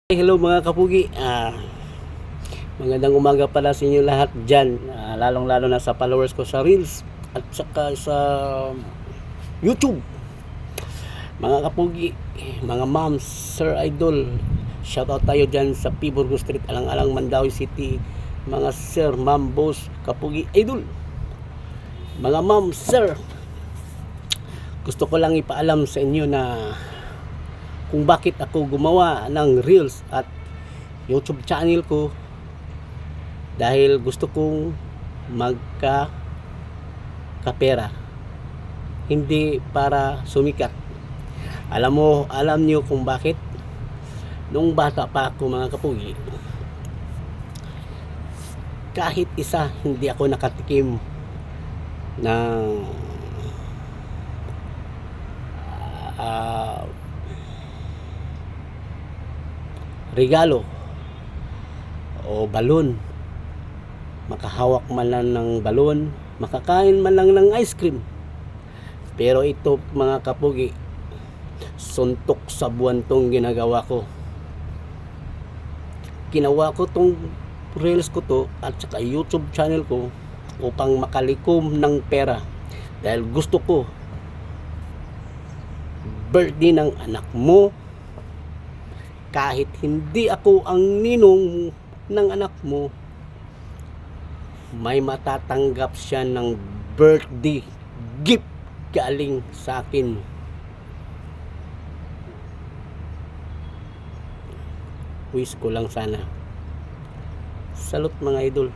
Hello mga kapugi, magandang umaga pala sa inyo lahat dyan, lalong lalo na sa followers ko sa Reels at saka sa YouTube. Mga kapugi, mga moms, sir, idol, shoutout tayo dyan sa Piburgo Street, Alang-Alang, Mandawi City. Mga sir, ma'am, boss, kapugi, idol, mga moms, sir, gusto ko lang ipaalam sa inyo na kung bakit ako gumawa ng Reels at YouTube channel ko. Dahil gusto kong kapera, hindi para sumikat. Alam niyo kung bakit? Nung bata pa ako mga kapugi, kahit isa hindi ako nakatikim ng regalo o balon, makahawak man lang ng balon, makakain man lang ng ice cream. Pero ito mga kapugi, suntok sa buwan tong ginagawa ko. Ginawa ko tong reels ko to at saka YouTube channel ko upang makalikom ng pera. Dahil gusto ko birthday ng anak mo, kahit hindi ako ang ninong ng anak mo, may matatanggap siya ng birthday gift galing sa akin. Wish ko lang sana. Salute mga idol.